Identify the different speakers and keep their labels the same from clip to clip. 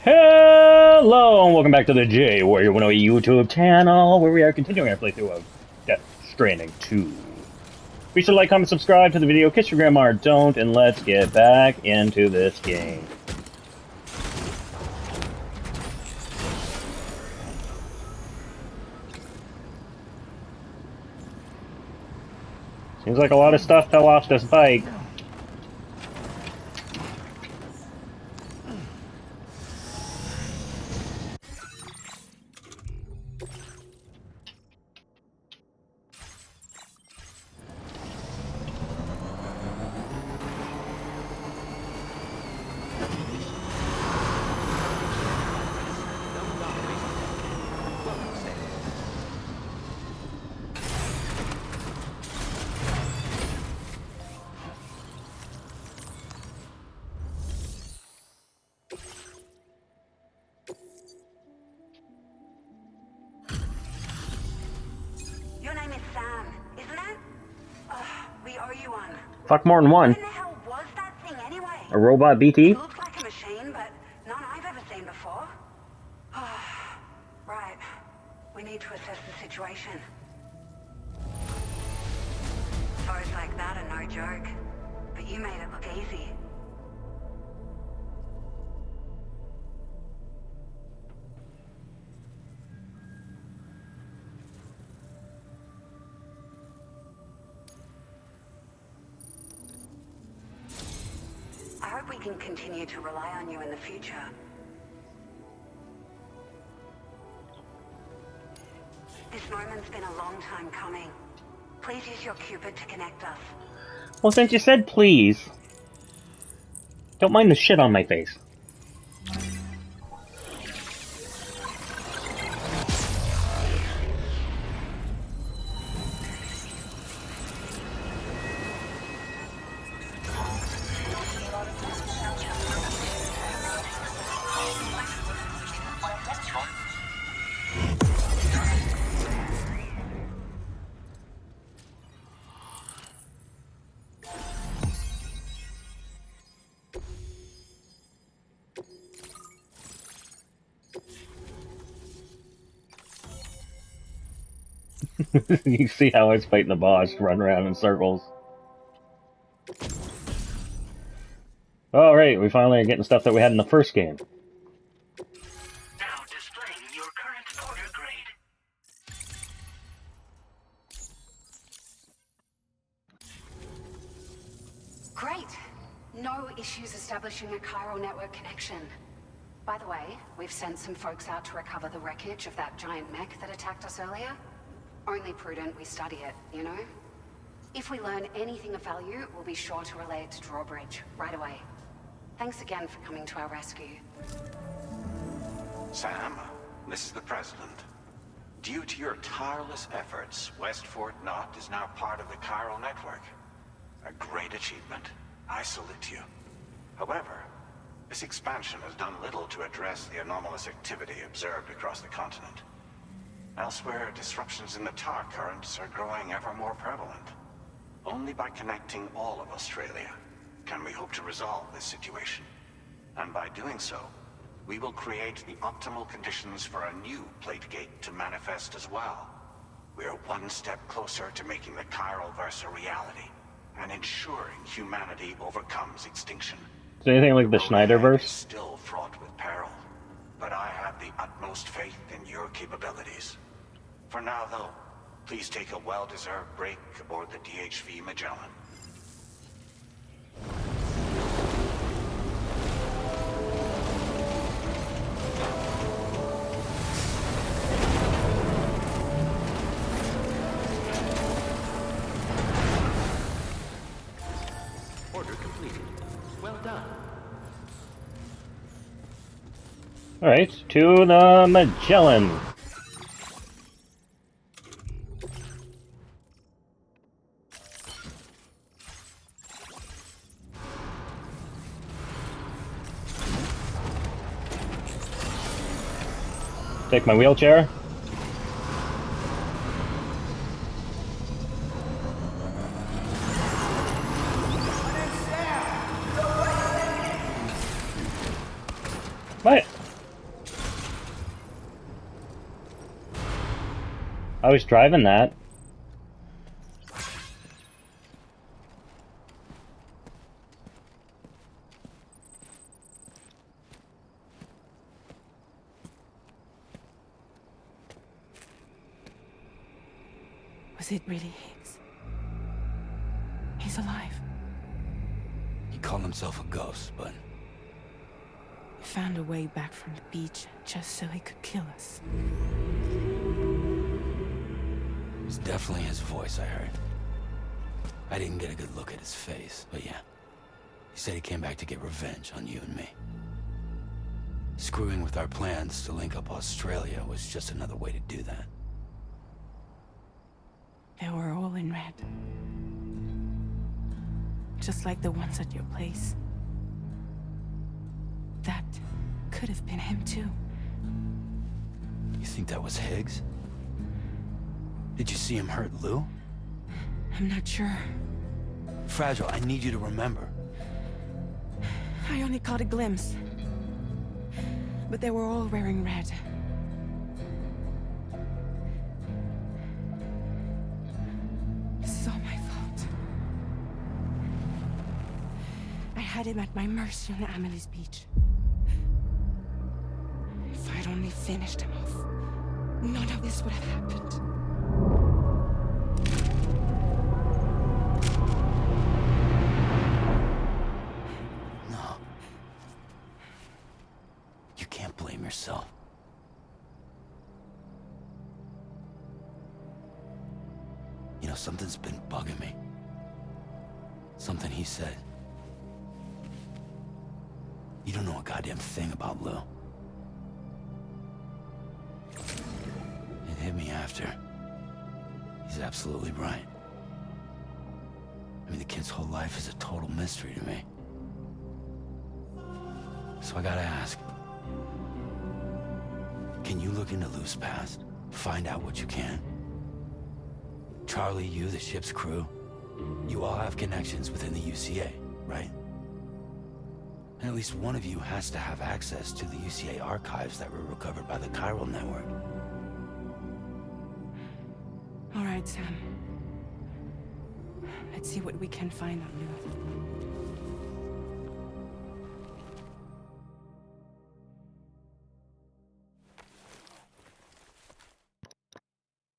Speaker 1: Hello and welcome back to the J Warrior 108 YouTube channel, where we are continuing our playthrough of Stranding 2. Be sure to like, comment, subscribe to the video, kiss your grandma or don't, and let's get back into this game. Seems like a lot of stuff fell off this bike. Fuck, more than one.
Speaker 2: What in the hell was that thing anyway?
Speaker 1: A robot BT?
Speaker 2: It looks like a machine, but none I've ever seen before. Right. We need to assess the situation. Foes like that are no joke. But you made it look easy. I hope we can continue to rely on you in the future. This moment's been a long time coming. Please use your Cupid to connect us.
Speaker 1: Well, since you said please, don't mind the shit on my face. You see how I was fighting the boss, run around in circles. Alright, we finally are getting stuff that we had in the first game.
Speaker 3: Now displaying your current order grade.
Speaker 4: Great! No issues establishing a chiral network connection. By the way, we've sent some folks out to recover the wreckage of that giant mech that attacked us earlier. Only prudent we study it, you know? If we learn anything of value, we'll be sure to relay it to Drawbridge right away. Thanks again for coming to our rescue.
Speaker 5: Sam, this is the President. Due to your tireless efforts, West Fort Knot is now part of the chiral network. A great achievement. I salute you. However, this expansion has done little to address the anomalous activity observed across the continent. Elsewhere, disruptions in the tar currents are growing ever more prevalent. Only by connecting all of Australia can we hope to resolve this situation. And by doing so, we will create the optimal conditions for a new plate gate to manifest as well. We are one step closer to making the chiral verse a reality, and ensuring humanity overcomes extinction.
Speaker 1: Is there anything like the
Speaker 5: Road
Speaker 1: Schneiderverse?
Speaker 5: is still fraught with peril, but I have the utmost faith in your capabilities. For now, though, please take a well-deserved break aboard the DHV Magellan.
Speaker 3: Order completed. Well done.
Speaker 1: Alright, to the Magellan. Take my wheelchair. What? I was driving that.
Speaker 6: Was it really Higgs? He's alive.
Speaker 7: He called himself a ghost, but
Speaker 6: He found a way back from the beach just so he could kill us.
Speaker 7: it was definitely his voice I heard. I didn't get a good look at his face, but yeah. He said he came back to get revenge on you and me. Screwing with our plans to link up Australia was just another way to do that.
Speaker 6: They were all in red. Just like the ones at your place. That could have been him too.
Speaker 7: You think that was Higgs? Did you see him hurt Lou?
Speaker 6: I'm not sure.
Speaker 7: Fragile, I need you to remember.
Speaker 6: I only caught a glimpse. But they were all wearing red. This is all my fault. I had him at my mercy on Amelie's beach. If I'd only finished him off, none of this would have happened.
Speaker 7: No. You can't blame yourself. You know, something's been bugging me. Something he said. You don't know a goddamn thing about Lou. It hit me after. He's absolutely right. I mean, the kid's whole life is a total mystery to me. So I gotta ask. Can you look into Lou's past? Find out what you can? Charlie, you, the ship's crew, you all have connections within the UCA, right? And at least one of you has to have access to the UCA archives that were recovered by the Chiral Network.
Speaker 6: All right, Sam. Let's see what we can find on Lou.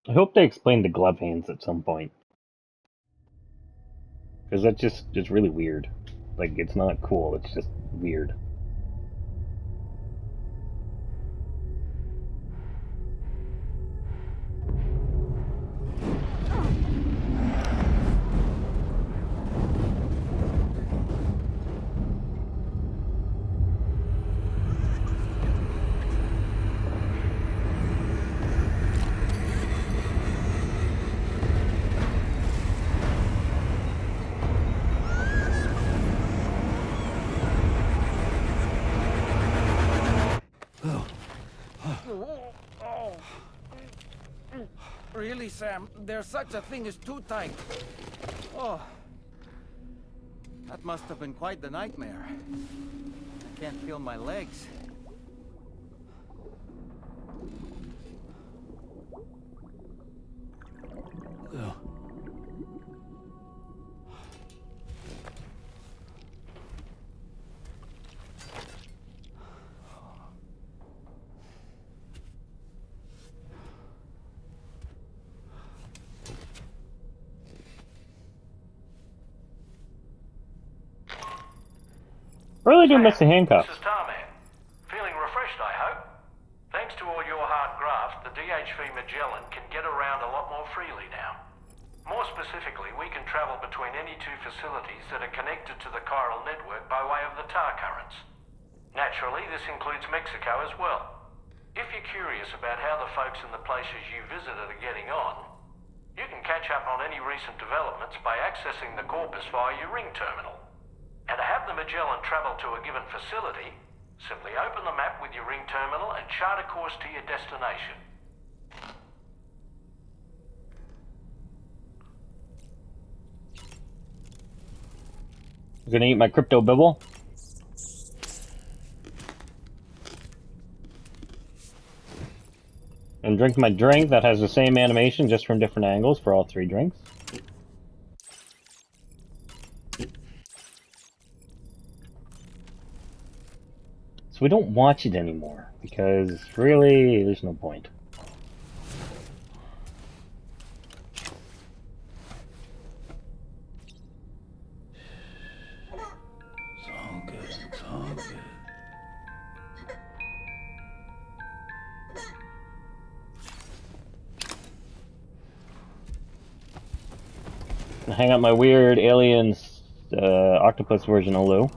Speaker 1: I hope they explain the glove hands at some point. Because that's just really weird. Like, it's not cool, it's just weird.
Speaker 8: Really, Sam? There's such a thing as too tight. Oh. That must have been quite the nightmare. I can't feel my legs.
Speaker 7: Lou.
Speaker 1: I really do miss the handcuffs.
Speaker 3: This is Tarman. Feeling refreshed, I hope? Thanks to all your hard graft, the DHV Magellan can get around a lot more freely now. More specifically, we can travel between any two facilities that are connected to the chiral network by way of the tar currents. Naturally, this includes Mexico as well. If you're curious about how the folks in the places you visited are getting on, you can catch up on any recent developments by accessing the Corpus via your ring terminal. And to have the Magellan travel to a given facility, simply open the map with your ring terminal and chart a course to your destination.
Speaker 1: I'm gonna eat my crypto bibble. And drink my drink that has the same animation, just from different angles for all 3 drinks. So we don't watch it anymore, because really, there's no point.
Speaker 7: It's all good. It's all good.
Speaker 1: I hang out my weird aliens octopus version of Lou.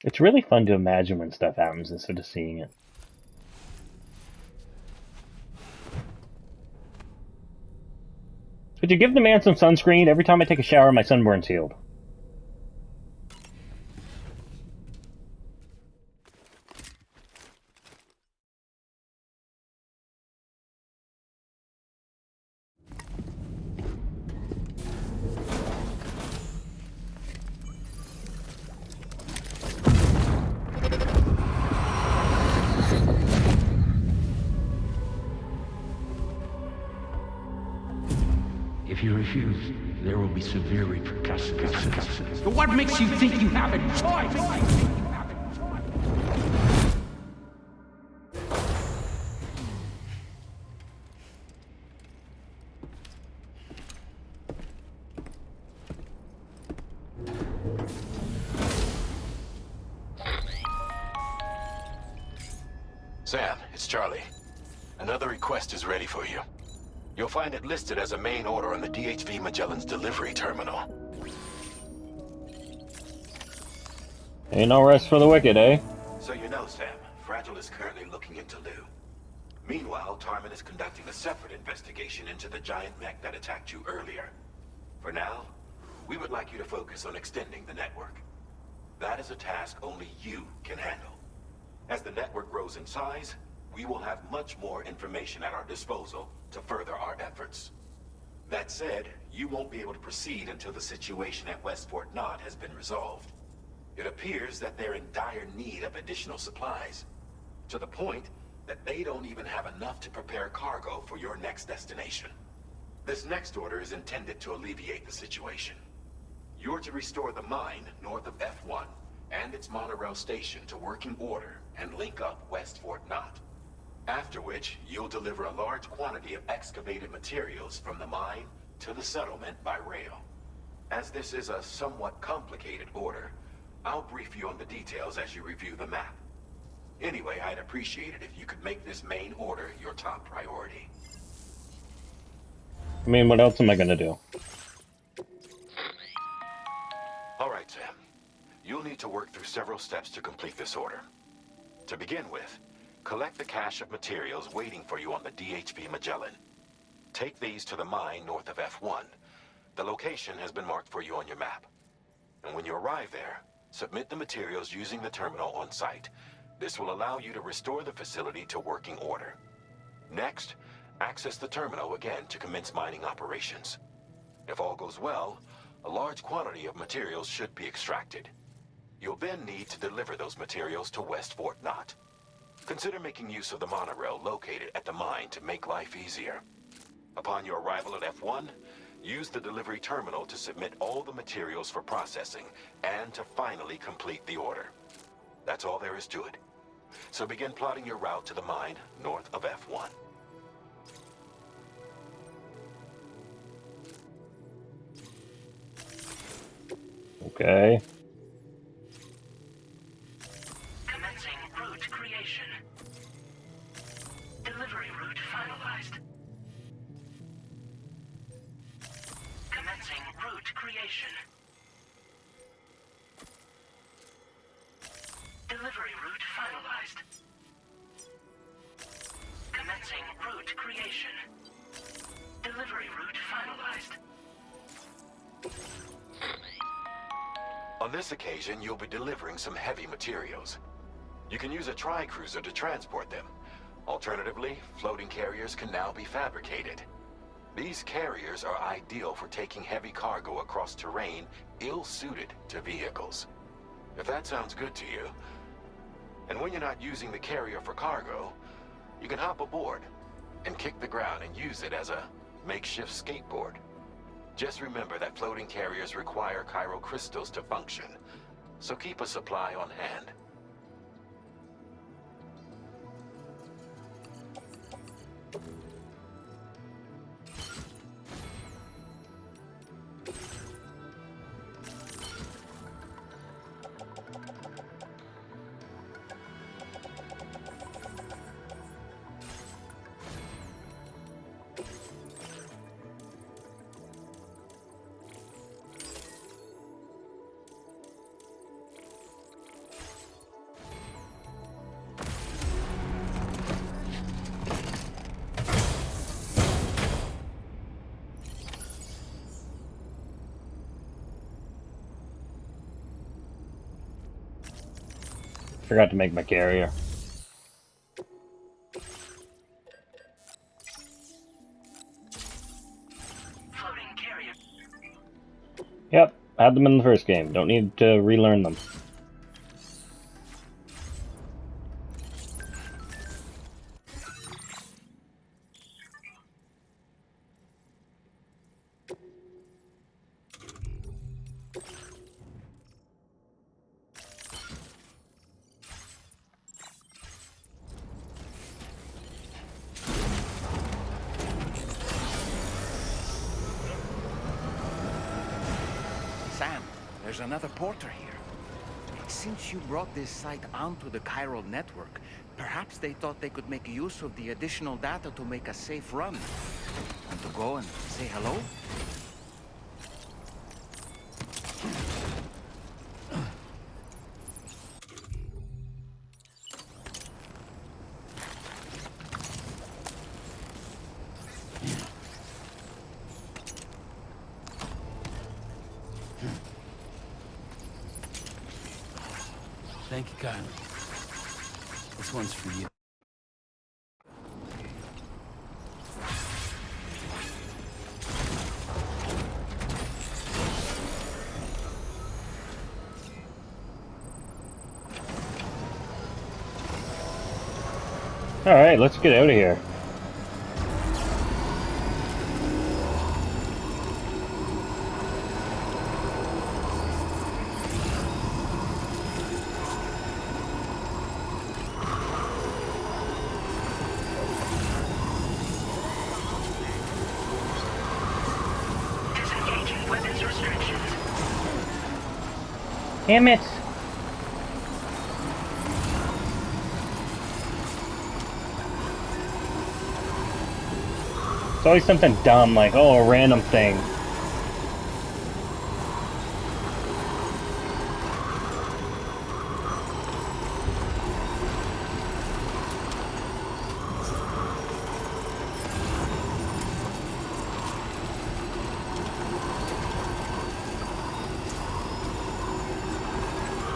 Speaker 1: It's really fun to imagine when stuff happens instead of seeing it. Could you give the man some sunscreen? Every time I take a shower, my sunburn's healed.
Speaker 9: If you refuse, there will be severe repercussions. But what makes you think you have a choice?
Speaker 5: Sam, it's Charlie. Another request is ready for you. You'll find it listed as a main order on the DHV Magellan's delivery terminal.
Speaker 1: Ain't no rest for the wicked, eh?
Speaker 5: So you know, Sam, Fragile is currently looking into Lou. Meanwhile, Tarman is conducting a separate investigation into the giant mech that attacked you earlier. For now, we would like you to focus on extending the network. That is a task only you can handle. As the network grows in size, we will have much more information at our disposal to further our efforts. That said, you won't be able to proceed until the situation at West Fort Knott has been resolved. It appears that they're in dire need of additional supplies, to the point that they don't even have enough to prepare cargo for your next destination. This next order is intended to alleviate the situation. You're to restore the mine north of F1 and its monorail station to working order and link up West Fort Knott. After which, you'll deliver a large quantity of excavated materials from the mine to the settlement by rail. As this is a somewhat complicated order, I'll brief you on the details as you review the map. Anyway, I'd appreciate it if you could make this main order your top priority.
Speaker 1: I mean, what else am I gonna do?
Speaker 5: All right, Sam. You'll need to work through several steps to complete this order. To begin with, collect the cache of materials waiting for you on the DHV Magellan. Take these to the mine north of F1. The location has been marked for you on your map. And when you arrive there, submit the materials using the terminal on site. This will allow you to restore the facility to working order. Next, access the terminal again to commence mining operations. If all goes well, a large quantity of materials should be extracted. You'll then need to deliver those materials to West Fort Knott. Consider making use of the monorail located at the mine to make life easier. Upon your arrival at F1, use the delivery terminal to submit all the materials for processing and to finally complete the order. That's all there is to it. So begin plotting your route to the mine north of F1.
Speaker 1: Okay.
Speaker 10: creation. Delivery route finalized. Commencing route creation. Delivery route finalized.
Speaker 11: On this occasion, you'll be delivering some heavy materials. You can use a tri-cruiser to transport them. Alternatively, floating carriers can now be fabricated. These carriers are ideal for taking heavy cargo across terrain ill-suited to vehicles. If that sounds good to you, and when you're not using the carrier for cargo, you can hop aboard and kick the ground and use it as a makeshift skateboard. Just remember that floating carriers require chiral crystals to function, so keep a supply on hand.
Speaker 1: Forgot to make my carrier.
Speaker 10: Floating carrier.
Speaker 1: Yep, had them in the first game. Don't need to relearn them.
Speaker 8: Sam, there's another porter here. Since you brought this site onto the chiral network, perhaps they thought they could make use of the additional data to make a safe run. Want to go and say hello?
Speaker 7: Thank you, Kyle. This one's for you.
Speaker 1: Alright, let's get out of here.
Speaker 10: Disengaging weapons restrictions.
Speaker 1: Damn it! It's always something dumb, like, oh, a random thing.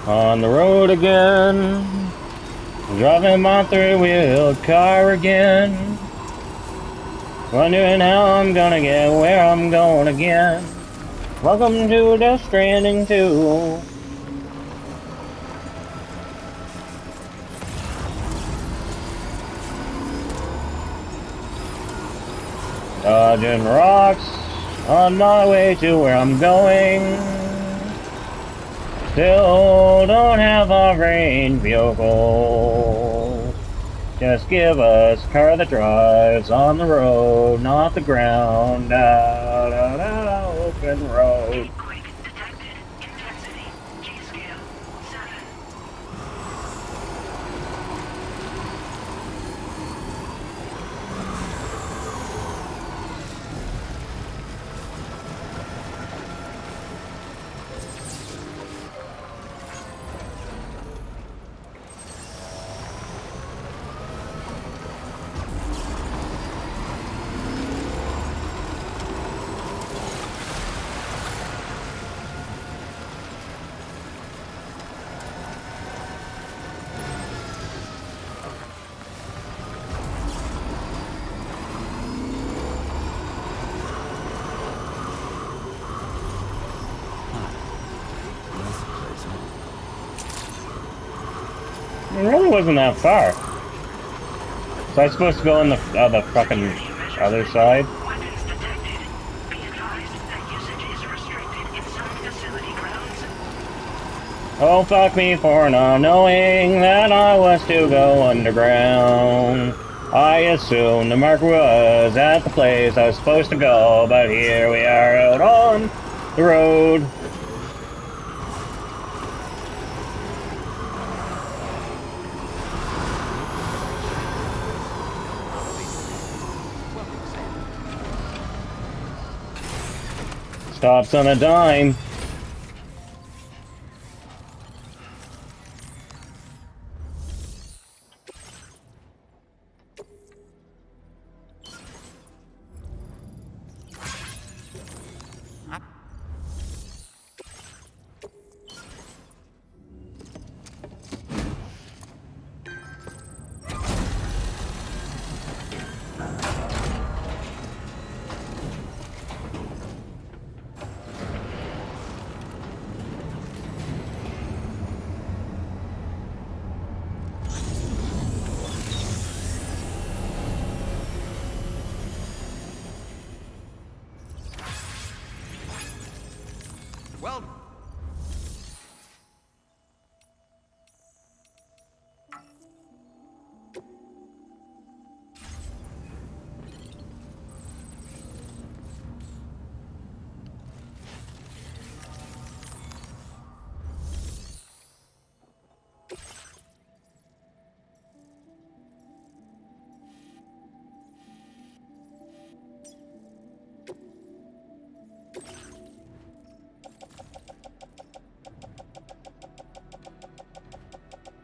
Speaker 1: On the road again, driving my three-wheeled car again, wondering how I'm gonna get where I'm going again. Welcome to Death Stranding 2. Dodging rocks on my way to where I'm going. Still don't have a range vehicle. Just give us a car that drives on the road, not the ground. Da, da, da, open road.
Speaker 10: Quick detected. Intensity. G-scale 7.
Speaker 1: it wasn't that far. So I'm supposed to go on the fucking other side?
Speaker 10: Weapons detected. Be advised that usage is restricted inside facility grounds.
Speaker 1: Oh, fuck me for not knowing that I was to go underground. I assumed the marker was at the place I was supposed to go, but here we are out on the road. Stops on a dime.
Speaker 8: Well,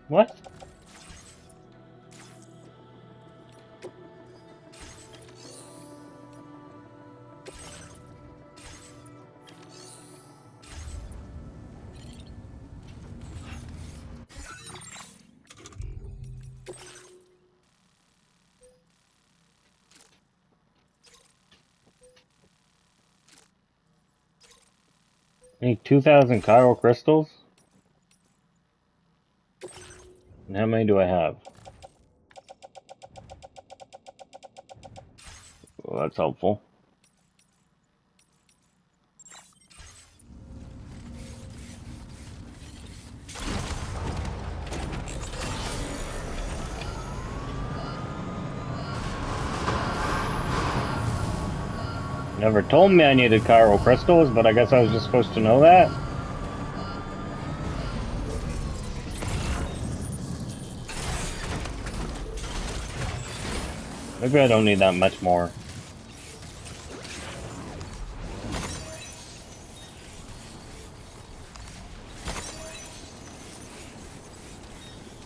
Speaker 1: What? Need 2,000 chiral crystals? And how many do I have? Well, that's helpful. Never told me I needed chiral crystals, but I guess I was just supposed to know that. Maybe I don't need that much more.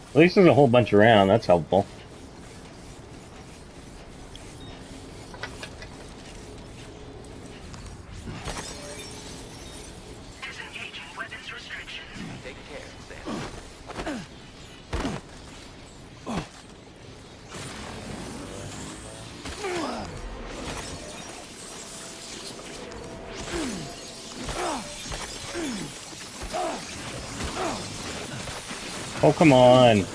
Speaker 1: At least there's a whole bunch around, that's helpful.
Speaker 10: Disengaging weapons restrictions.
Speaker 8: take care then.
Speaker 1: Oh, come on.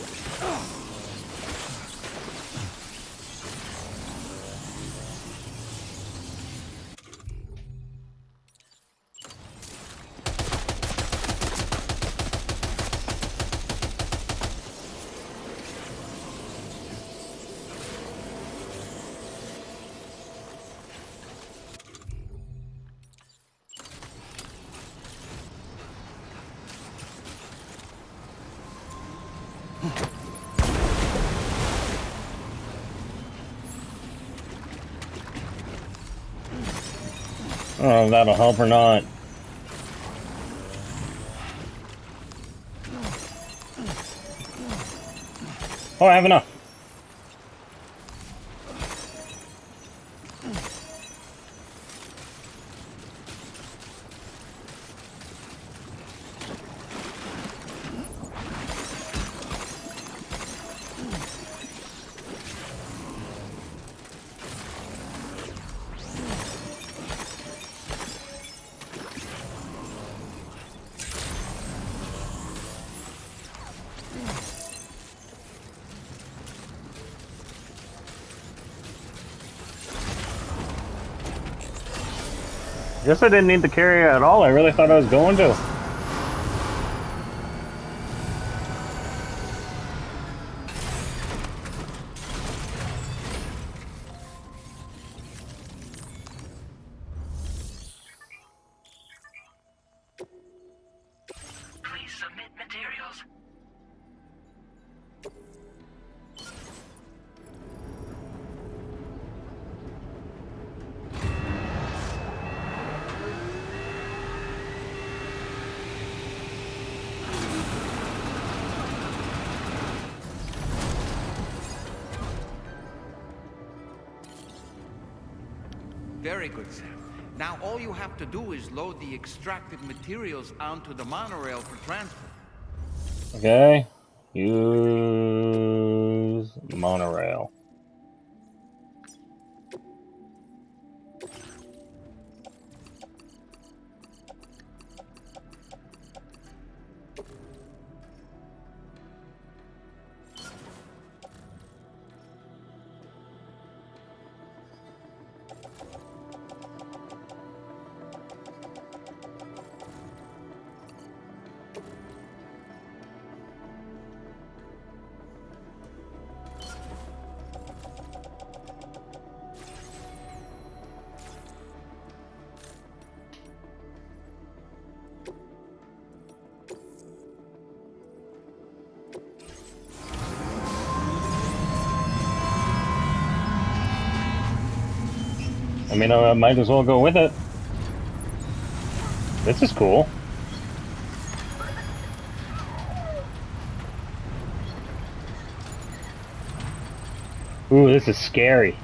Speaker 1: I don't know if that'll help or not. Oh, I have enough. Guess I didn't need the carrier at all. I really thought I was going to.
Speaker 10: Please submit materials.
Speaker 8: Very good, Sam. Now all you have to do is load the extracted materials onto the monorail for transport.
Speaker 1: Okay. Use monorail. I mean, I might as well go with it. This is cool. Ooh, this is scary.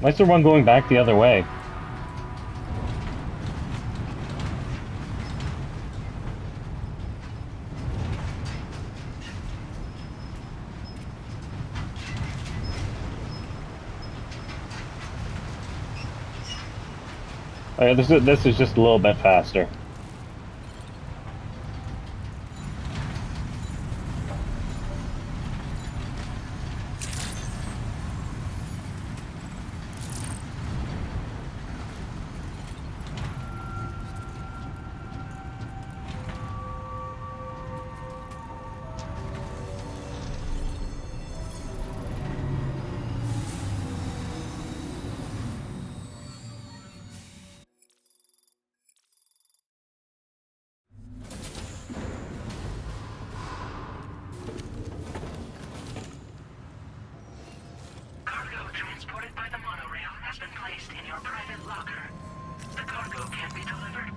Speaker 1: Why is there one going back the other way? Oh yeah, this is just a little bit faster.
Speaker 10: Cargo transported by the monorail has been placed in your private locker. The cargo can be delivered.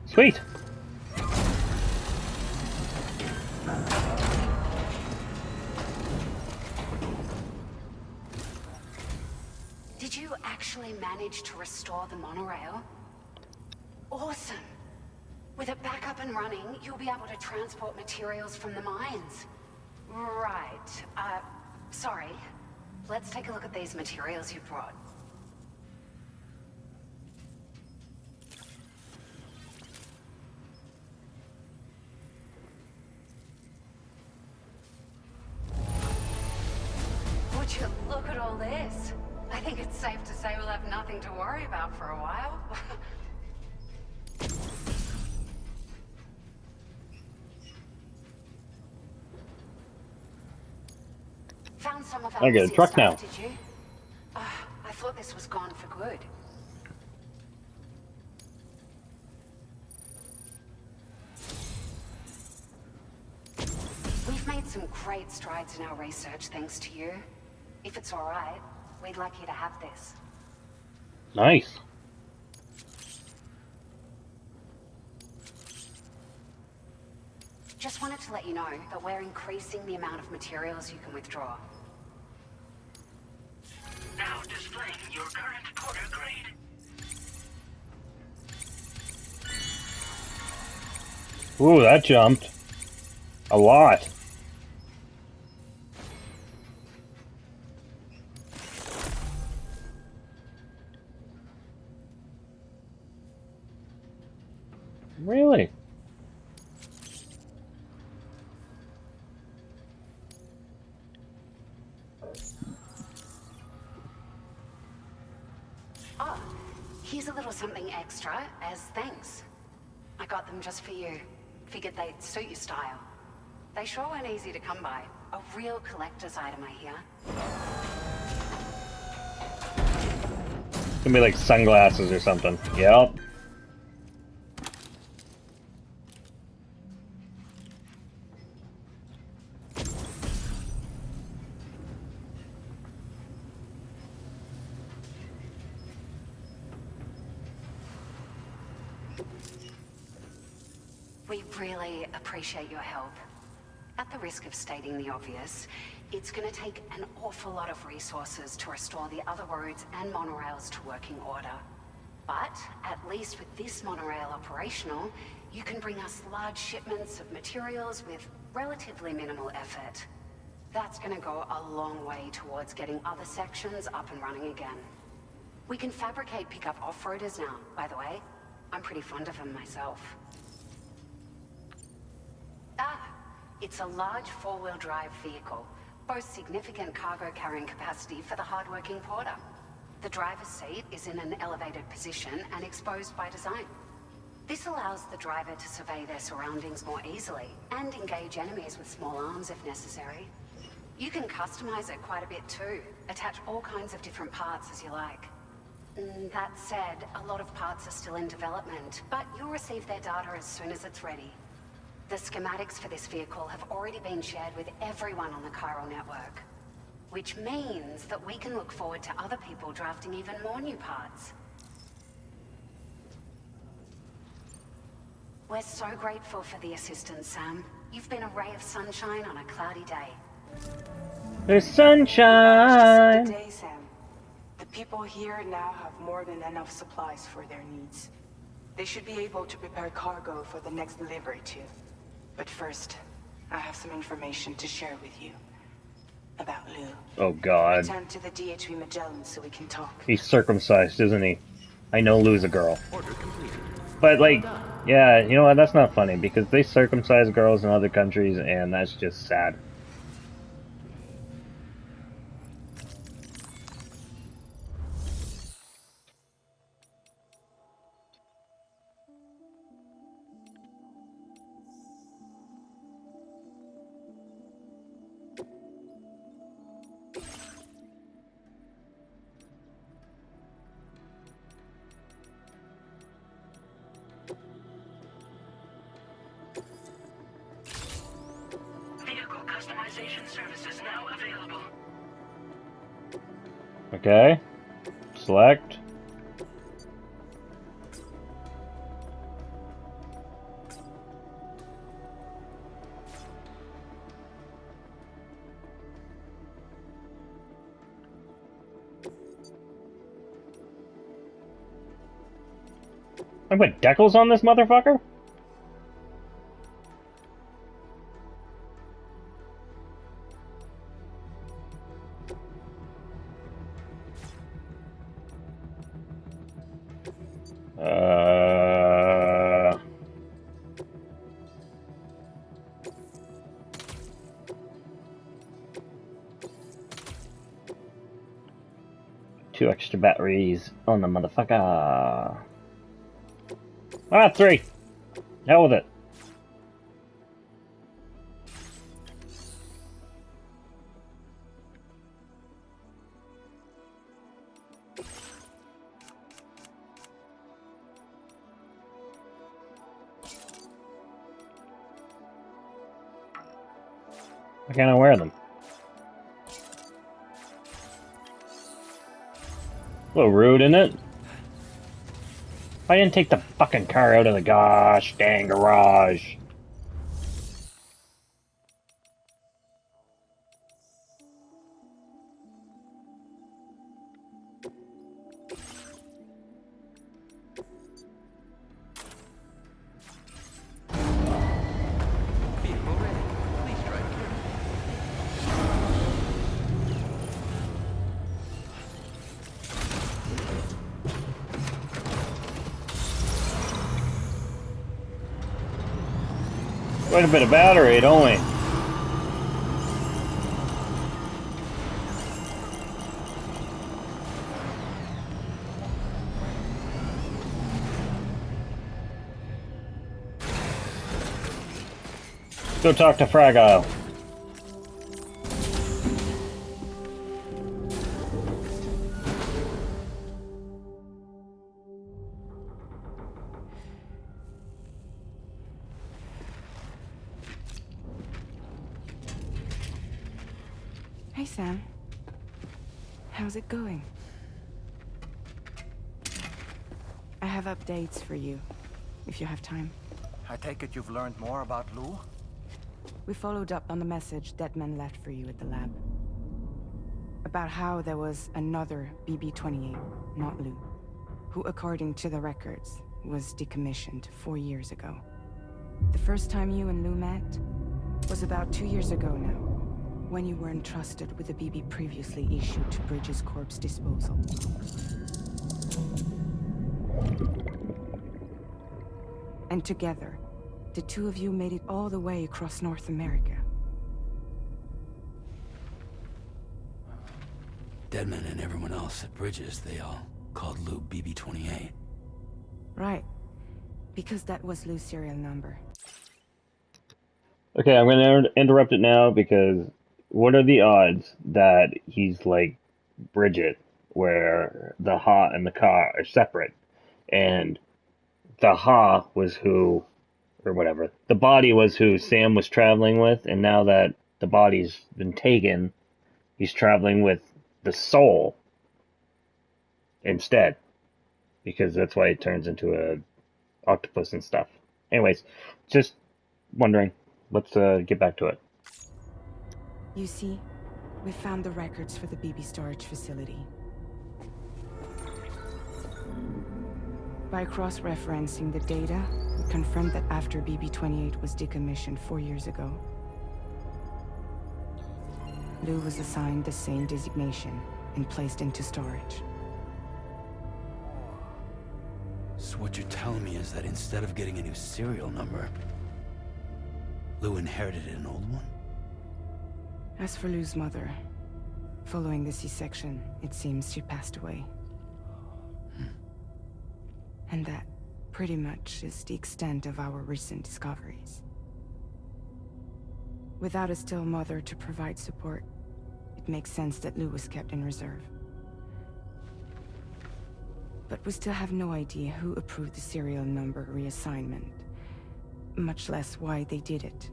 Speaker 1: Sweet.
Speaker 4: Did you actually manage to restore the monorail? Awesome! With it back up and running, you'll be able to transport materials from the mines. Right. Sorry. Let's take a look at these materials you brought. Would you look at all this? I think it's safe to say we'll have nothing to worry about for a while. Found some of our
Speaker 1: I get a
Speaker 4: missing
Speaker 1: truck
Speaker 4: stuff,
Speaker 1: now.
Speaker 4: Did you? I thought this was gone for good. We've made some great strides in our research thanks to you. If it's all right, we'd like you to have this.
Speaker 1: Nice.
Speaker 4: Just wanted to let you know that we're increasing the amount of materials you can withdraw.
Speaker 10: Now displaying your current quarter grade.
Speaker 1: Ooh, that jumped. A lot. Really?
Speaker 4: Oh, here's a little something extra as thanks. I got them just for you. Figured they'd suit your style. They sure weren't easy to come by. A real collector's item, I hear.
Speaker 1: It's gonna be like sunglasses or something. Yep.
Speaker 4: We really appreciate your help. At the risk of stating the obvious, it's going to take an awful lot of resources to restore the other roads and monorails to working order. But at least with this monorail operational, you can bring us large shipments of materials with relatively minimal effort. That's going to go a long way towards getting other sections up and running again. We can fabricate pickup off-roaders now, by the way. I'm pretty fond of them myself. It's a large four-wheel drive vehicle, boasts significant cargo carrying capacity for the hard-working porter. The driver's seat is in an elevated position and exposed by design. This allows the driver to survey their surroundings more easily and engage enemies with small arms if necessary. You can customize it quite a bit too, attach all kinds of different parts as you like. That said, a lot of parts are still in development, but you'll receive their data as soon as it's ready. The schematics for this vehicle have already been shared with everyone on the Chiral network, which means that we can look forward to other people drafting even more new parts. We're so grateful for the assistance, Sam. You've been a ray of sunshine on a cloudy day.
Speaker 1: There's sunshine!
Speaker 12: Just the day, Sam. The people here now have more than enough supplies for their needs. They should be able to prepare cargo for the next delivery too. But first, I have some information to share with you. About Lou.
Speaker 1: Oh god.
Speaker 12: Return to the DHV Magellan so we can talk.
Speaker 1: He's circumcised, isn't he? I know Lou's a girl. But like, yeah, you know what, that's not funny, because they circumcise girls in other countries, and that's just sad.
Speaker 10: Customization services now available.
Speaker 1: Okay. Select. I put decals on this motherfucker? Two extra batteries on the motherfucker. Ah, 3. Hell with it. Why can't I wear them? A little rude, isn't it? I didn't take the fucking car out of the gosh dang garage. Quite a bit of battery, don't we? Go talk to Fragile.
Speaker 6: Hey, Sam. How's it going? I have updates for you, if you have time.
Speaker 8: I take it you've learned more about Lou?
Speaker 6: We followed up on the message Deadman left for you at the lab. About how there was another BB-28, not Lou, who, according to the records, was decommissioned 4 years ago. The first time you and Lou met was about 2 years ago now, when you were entrusted with a BB previously issued to Bridges Corp's disposal. And together, the two of you made it all the way across North America.
Speaker 7: Deadman and everyone else at Bridges, they all called Lou BB-28.
Speaker 6: Right. Because that was Lou's serial number.
Speaker 1: Okay, I'm going to interrupt it now because what are the odds that he's like Bridget, where the Ha and the Ka are separate, and the Ha was who, or whatever, the body was who Sam was traveling with, and now that the body's been taken, he's traveling with the soul instead, because that's why it turns into a octopus and stuff. Anyways, just wondering. Let's get back to it.
Speaker 6: You see, we found the records for the BB storage facility. By cross-referencing the data, we confirmed that after BB-28 was decommissioned 4 years ago, Lou was assigned the same designation and placed into storage.
Speaker 7: So what you're telling me is that instead of getting a new serial number, Lou inherited an old one?
Speaker 6: As for Lou's mother, following the C-section, it seems she passed away. And that, pretty much, is the extent of our recent discoveries. Without a still mother to provide support, it makes sense that Lou was kept in reserve. But we still have no idea who approved the serial number reassignment, much less why they did it.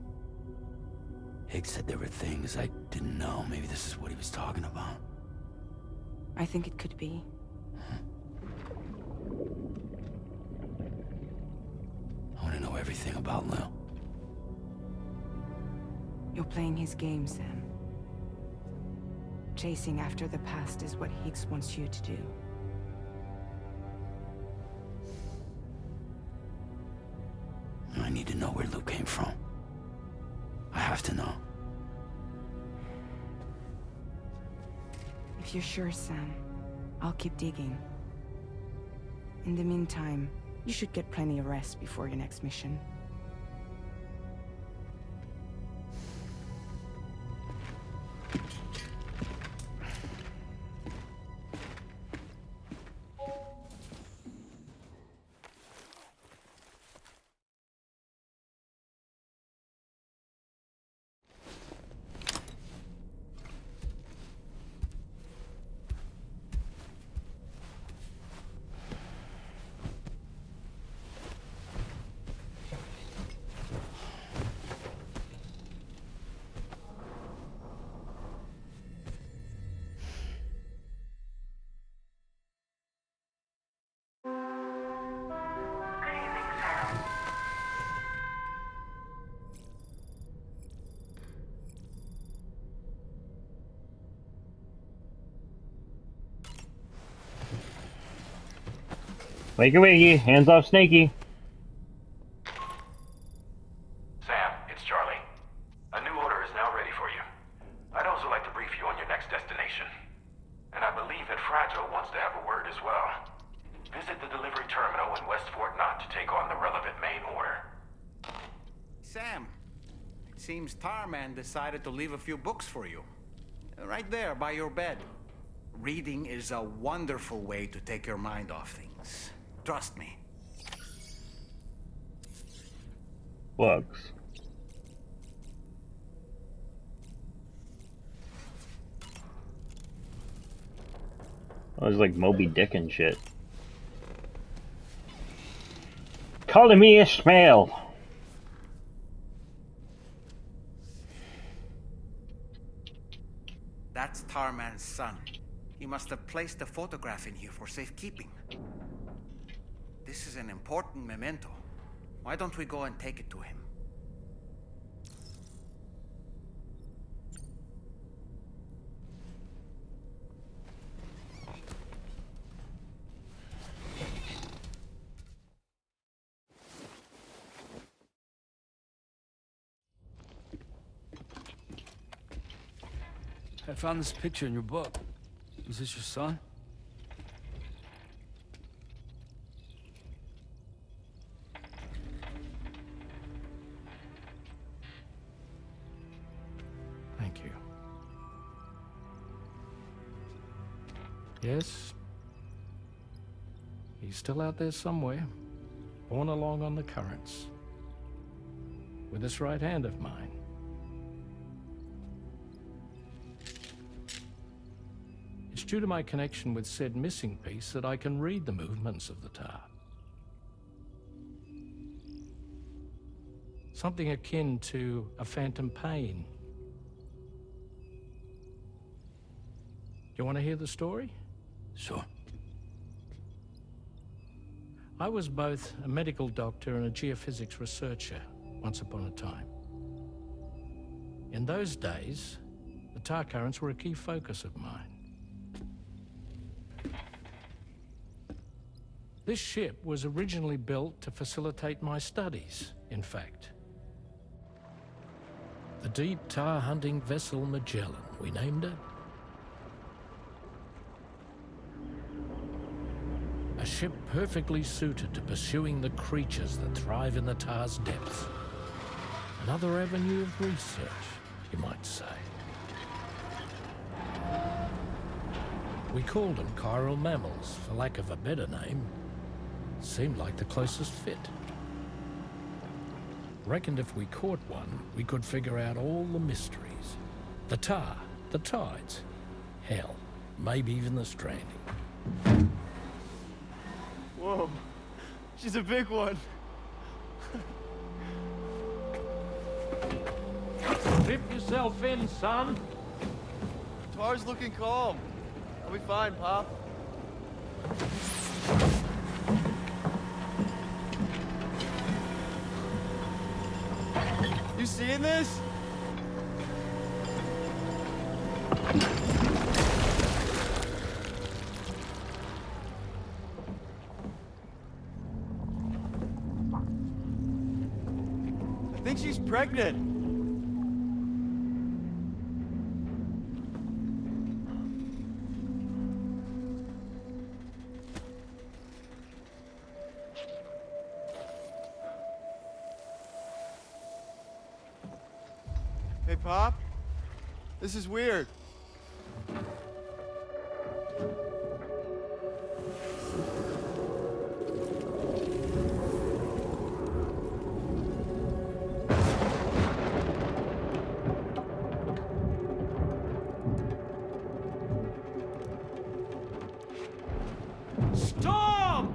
Speaker 7: Higgs said there were things I didn't know. Maybe this is what he was talking about.
Speaker 6: I think it could be.
Speaker 7: I want to know everything about Lou.
Speaker 6: You're playing his game, Sam. Chasing after the past is what Higgs wants you to do.
Speaker 7: I need to know where Lou came from. I have to know.
Speaker 6: If you're sure, Sam, I'll keep digging. In the meantime, you should get plenty of rest before your next mission.
Speaker 1: Wakey wakey, hands off Snakey.
Speaker 11: Sam, it's Charlie. A new order is now ready for you. I'd also like to brief you on your next destination. And I believe that Fragile wants to have a word as well. Visit the delivery terminal in West Fort Knott to take on the relevant main order.
Speaker 8: Sam, Seems Tarman decided to leave a few books for you. Right there, by your bed. Reading is a wonderful way to take your mind off things. Trust me.
Speaker 1: Books. Oh, it's like Moby Dick and shit. Calling me Ishmael.
Speaker 8: That's Tarman's son. He must have placed a photograph in here for safekeeping. This is an important memento. Why don't we go and take it to him?
Speaker 9: I found this picture in your book. Is this your son?
Speaker 13: Thank you. Yes. He's still out there somewhere, borne along on the currents, with this right hand of mine. It's due to my connection with said missing piece that I can read the movements of the tar. Something akin to a phantom pain. You want to hear the story?
Speaker 9: Sure.
Speaker 13: I was both a medical doctor and a geophysics researcher once upon a time. In those days, the tar currents were a key focus of mine. This ship was originally built to facilitate my studies, in fact. The deep tar hunting vessel Magellan, we named it. A ship perfectly suited to pursuing the creatures that thrive in the tar's depths. Another avenue of research, you might say. We called them chiral mammals, for lack of a better name. Seemed like the closest fit. Reckoned if we caught one, we could figure out all the mysteries. The tar, the tides, hell, maybe even the stranding.
Speaker 14: Whoa, she's a big one.
Speaker 13: Dip yourself in, son.
Speaker 14: Tar's looking calm. I'll be fine, Pop. You seeing this? I think she's pregnant. Hey, Pop. This is weird.
Speaker 13: Storm!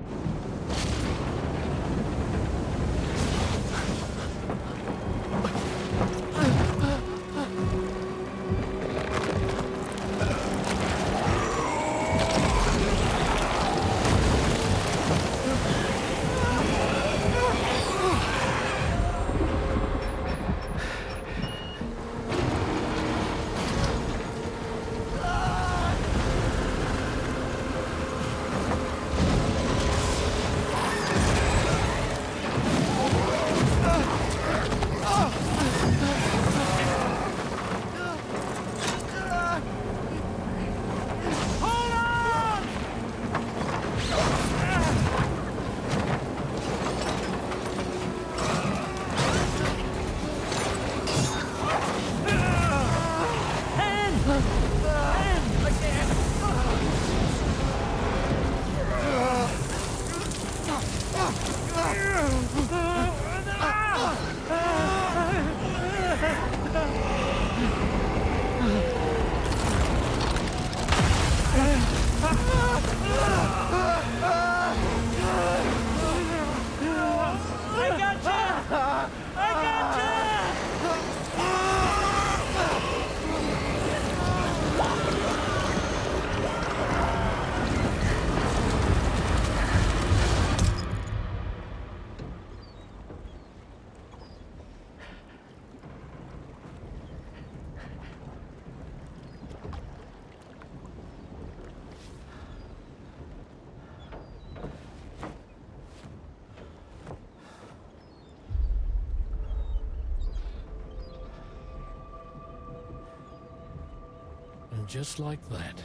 Speaker 13: And just like that,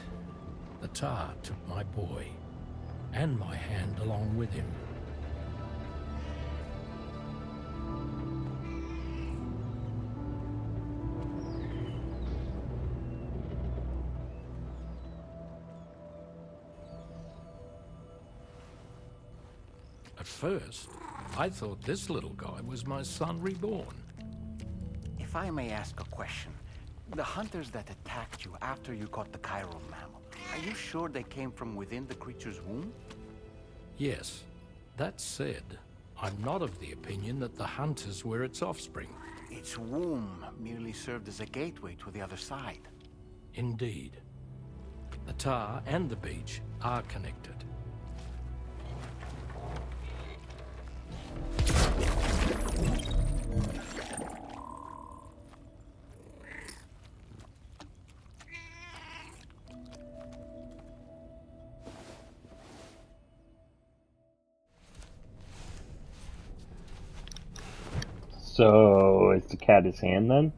Speaker 13: the tar took my boy, and my hand along with him. At first, I thought this little guy was my son reborn.
Speaker 8: If I may ask a question, the hunters that attacked you after you caught the chiral mammal, are you sure they came from within the creature's womb?
Speaker 13: Yes. That said, I'm not of the opinion that the hunters were its offspring.
Speaker 8: Its womb merely served as a gateway to the other side.
Speaker 13: Indeed. The tar and the beach are connected.
Speaker 1: So, is the cat his hand then?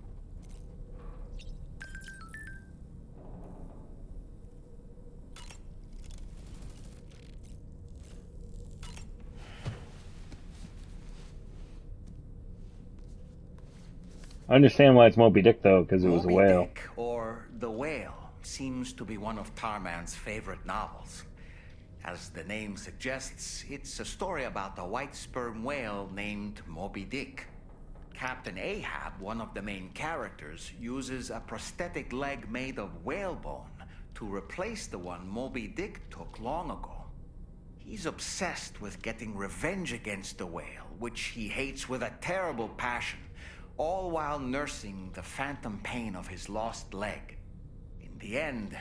Speaker 1: I understand why it's Moby Dick though, because it was a whale.
Speaker 8: Moby Dick, or The Whale, seems to be one of Tarman's favorite novels. As the name suggests, it's a story about a white sperm whale named Moby Dick. Captain Ahab, one of the main characters, uses a prosthetic leg made of whalebone to replace the one Moby Dick took long ago. He's obsessed with getting revenge against the whale, which he hates with a terrible passion, all while nursing the phantom pain of his lost leg. In the end,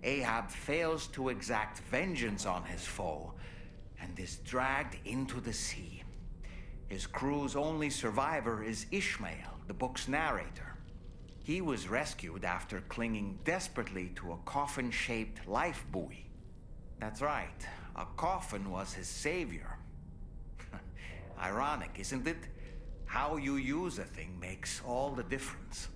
Speaker 8: Ahab fails to exact vengeance on his foe and is dragged into the sea. His crew's only survivor is Ishmael, the book's narrator. He was rescued after clinging desperately to a coffin-shaped life buoy. That's right, a coffin was his savior. Ironic, isn't it? How you use a thing makes all the difference.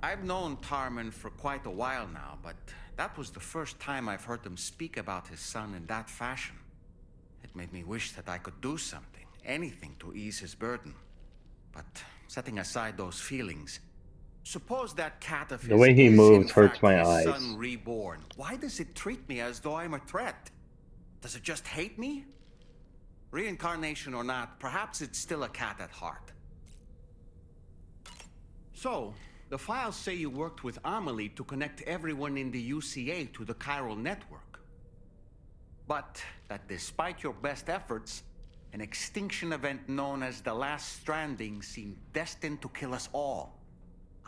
Speaker 8: I've known Tarman for quite a while now, but that was the first time I've heard him speak about his son in that fashion. It made me wish that I could do something, anything to ease his burden. But setting aside those feelings, suppose that cat of his
Speaker 1: The way he
Speaker 8: is,
Speaker 1: moves
Speaker 8: in
Speaker 1: hurts
Speaker 8: fact,
Speaker 1: my
Speaker 8: his
Speaker 1: eyes.
Speaker 8: son reborn. Why does it treat me as though I'm a threat? Does it just hate me? Reincarnation or not, perhaps it's still a cat at heart. So, the files say you worked with Amelie to connect everyone in the UCA to the chiral network. But that despite your best efforts, an extinction event known as the Last Stranding seemed destined to kill us all.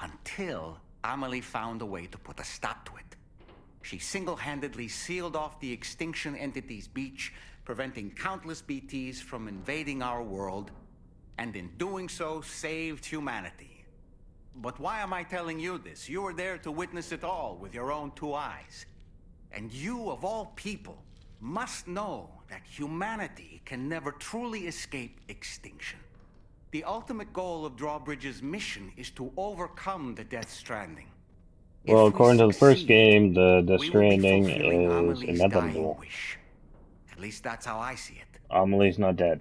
Speaker 8: Until Amelie found a way to put a stop to it. She single-handedly sealed off the extinction entity's beach, preventing countless BTs from invading our world, and in doing so, saved humanity. But why am I telling you this? You were there to witness it all with your own two eyes. And you, of all people, must know that humanity can never truly escape extinction. The ultimate goal of Drawbridge's mission is to overcome the Death Stranding.
Speaker 1: Well,
Speaker 8: If we
Speaker 1: according to the first
Speaker 8: succeed,
Speaker 1: game, the
Speaker 8: we will be
Speaker 1: Stranding
Speaker 8: fulfilling
Speaker 1: is
Speaker 8: Amelie's dying
Speaker 1: inevitable.
Speaker 8: wish. At least that's how I see it.
Speaker 1: Amelie's not dead.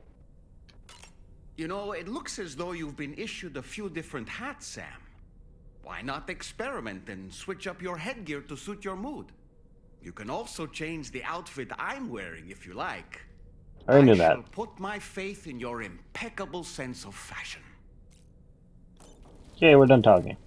Speaker 8: You know, it looks as though you've been issued a few different hats, Sam. Why not experiment and switch up your headgear to suit your mood? You can also change the outfit I'm wearing if you like.
Speaker 1: I already knew
Speaker 8: I
Speaker 1: that.
Speaker 8: shall put my faith in your impeccable sense of fashion.
Speaker 1: Okay, we're done talking.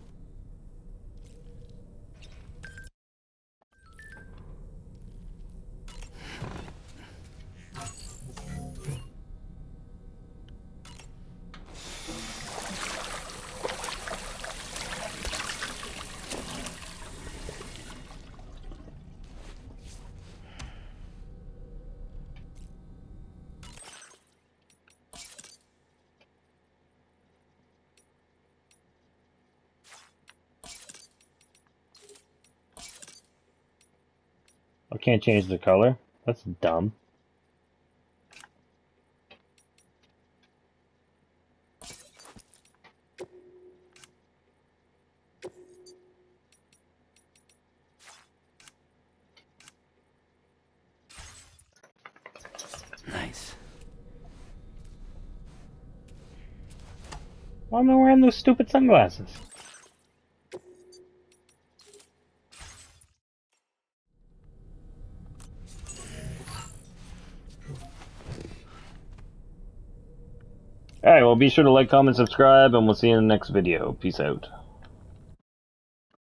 Speaker 1: I can't change the color? That's dumb.
Speaker 7: Nice.
Speaker 1: Why am I wearing those stupid sunglasses? Alright, well be sure to like, comment, subscribe, and we'll see you in the next video. Peace out.